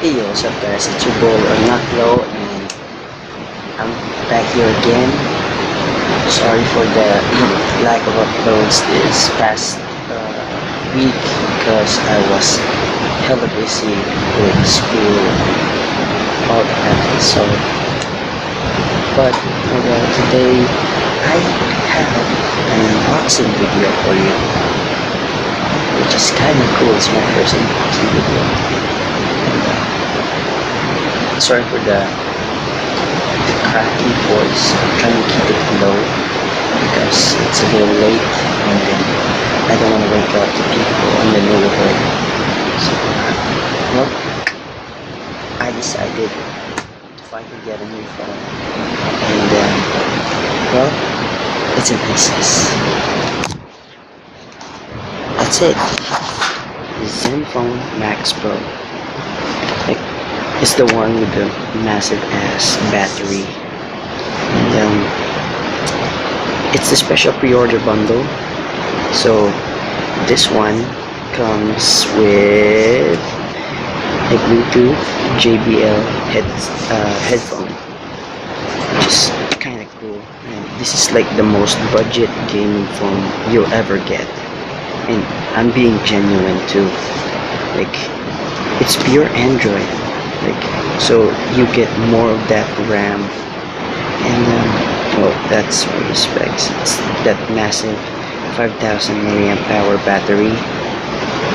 Hey yo, what's up guys, it's your boy Low, and I'm back here again. Sorry for the lack of uploads this past week because I was hella busy with school, all that. So, but today I have an unboxing video for you, which is kind of cool. It's my first unboxing video. Sorry for the cracky voice. I'm trying to keep it low because it's a little late and then I don't want to wake up the people in the neighborhood. So, well, I decided if I could get a new phone, and well, it's an Asus. That's it. The Zenfone Max Pro. It's the one with the massive ass battery, and it's the special pre-order bundle. So this one comes with a Bluetooth JBL headphone, which is kind of cool. And this is like the most budget gaming phone you'll ever get, and I'm being genuine too. Like, it's pure Android. So you get more of that RAM, and well, that's for the specs. It's that massive 5,000 milliamp hour battery,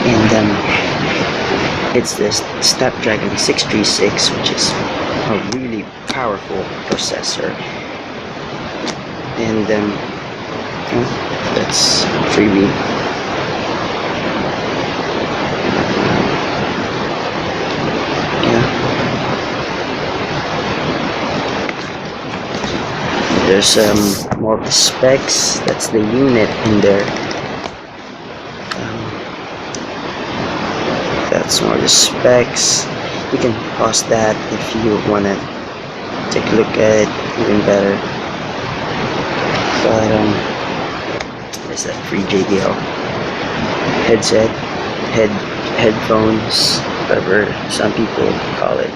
and it's this Snapdragon 636, which is a really powerful processor, and that's freebie. There's more of the specs. That's the unit in there. That's more of the specs. You can pause that if you want to take a look at it even better. But there's that free JBL headset, headphones, whatever some people call it.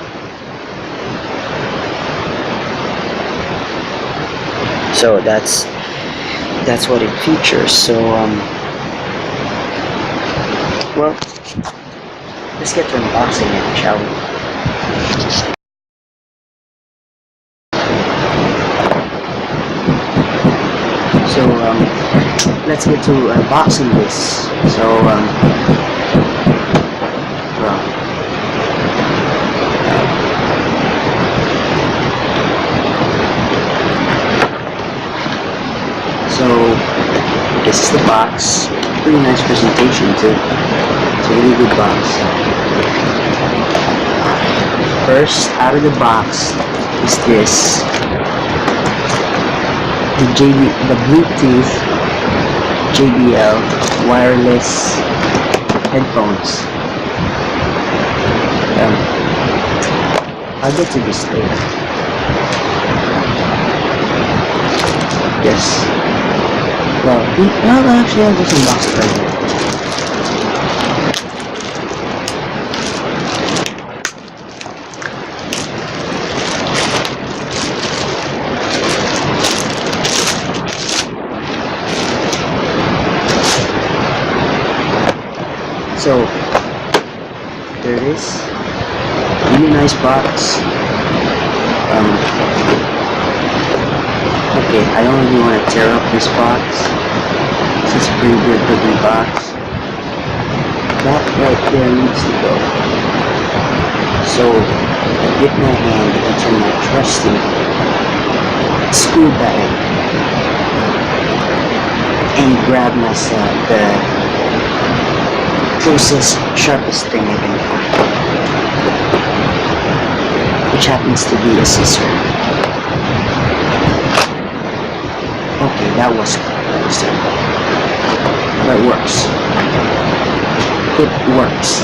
So that's what it features. So well, let's get to unboxing it, shall we? So let's get to unboxing this. So well, so this is the box. Pretty nice presentation too. It's a really good box. First out of the box is this, the Bluetooth JBL wireless headphones. I'll get to this later. Yes. Well, actually, I'll just unbox it right here. So, there it is. Really nice box. Okay, I don't really want to tear up this box. This is a pretty good looking box. That right there needs to go. So I dip my hand into my trusty school bag and grab myself the closest, sharpest thing I can find, which happens to be a scissor. Okay, that was simple. That works. It works.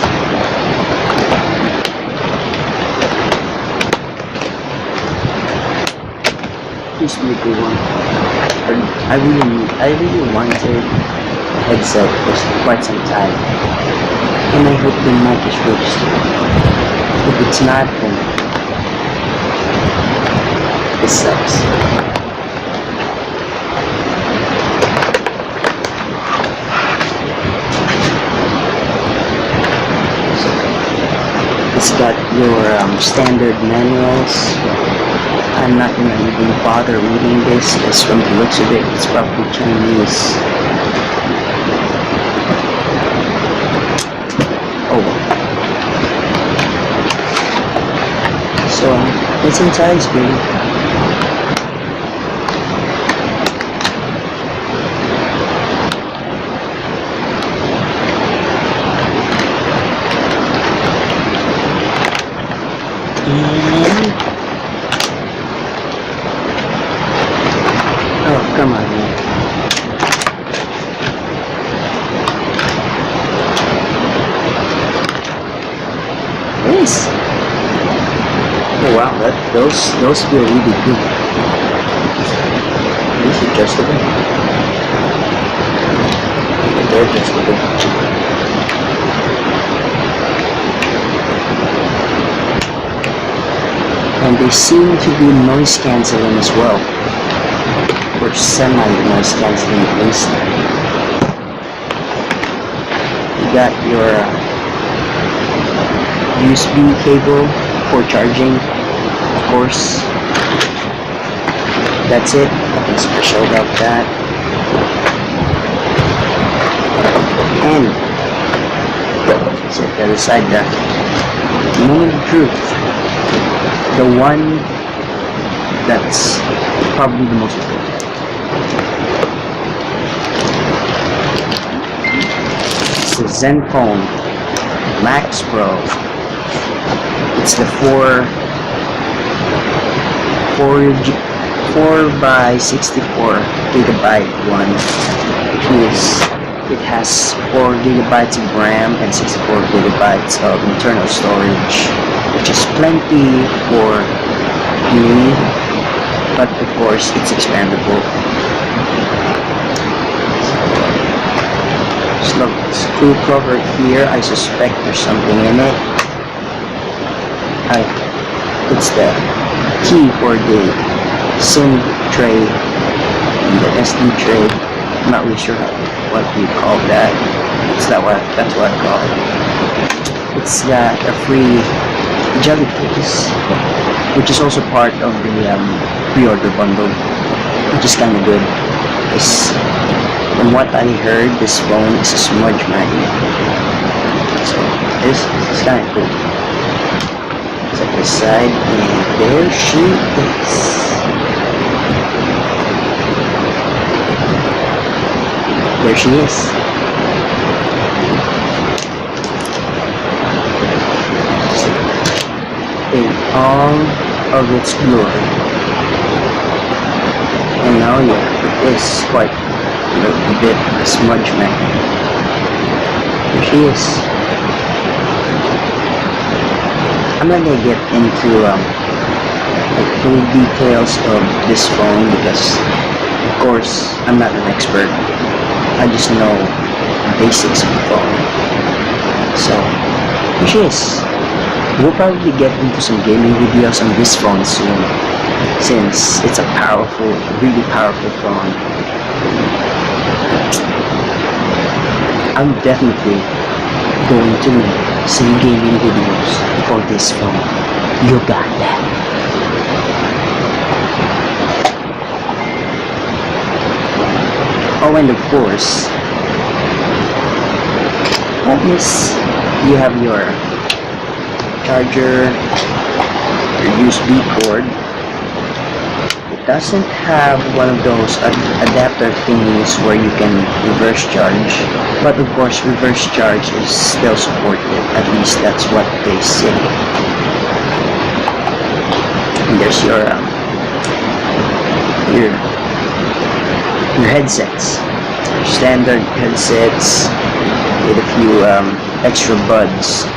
Please be a good one. I really wanted a headset for quite some time, and I hope the mic is registered. If it's not, then this sucks. It's got your standard manuals. I'm not gonna even bother reading this because from the looks of it, it's probably Chinese. Oh. So, it's inside is good. Oh, come on, man. Nice. Oh wow, those feel really good. These are adjustable. They're adjustable. And they seem to be noise cancelling as well. Or semi-noise cancelling at least. You got your USB cable for charging, of course. That's it. Nothing special about that. And set that aside there. Moment of truth. The one that's probably the most important. It's the Zenfone Max Pro. It's the 4x64 gigabyte one. It has 4 gigabytes of RAM and 64 gigabytes of internal storage, which is plenty for me, but of course it's expandable. So, screw cover here. I suspect there's something in it. It's the key for the SIM tray and the SD tray. I'm not really sure what you call that. That's what I call it. It's got a free jelly case, which is also part of the pre-order bundle, which is kind of good. From what I heard, this phone is a smudge magnet, so this is kind of cool. Set this side, and there she is. There she is. In all of its glory. And now, yeah, it is quite a bit a smudge magnet. Here she is. I'm not gonna get into the full details of this phone because, of course, I'm not an expert. I just know the basics of the phone. So, here she is. We'll probably get into some gaming videos on this phone soon, since it's a powerful, really powerful phone. I'm definitely going to make some gaming videos for this phone. You got that. Oh, and of course, you have your charger, your USB cord. It doesn't have one of those adapter thingies where you can reverse charge, but of course reverse charge is still supported. At least that's what they say. And there's your headsets, your standard headsets with a few extra buds.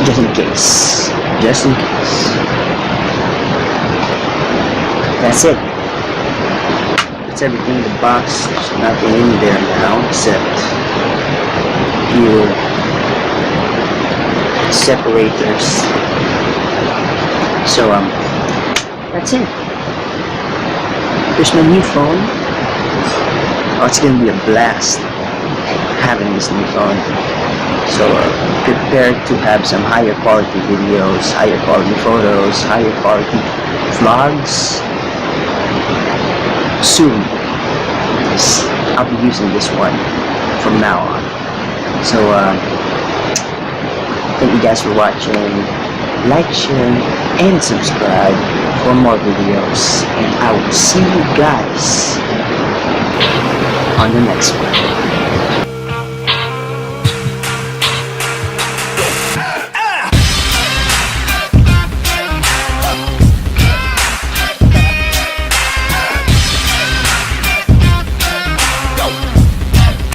Just in case. Just in case. That's it. That's everything in the box. There's nothing in there now except separators. So that's it. Here's my new phone. Oh, it's gonna be a blast having this new phone. So prepare to have some higher quality videos, higher quality photos, higher quality vlogs soon. I'll be using this one from now on. So thank you guys for watching. Like, share, and subscribe for more videos. And I will see you guys on the next one.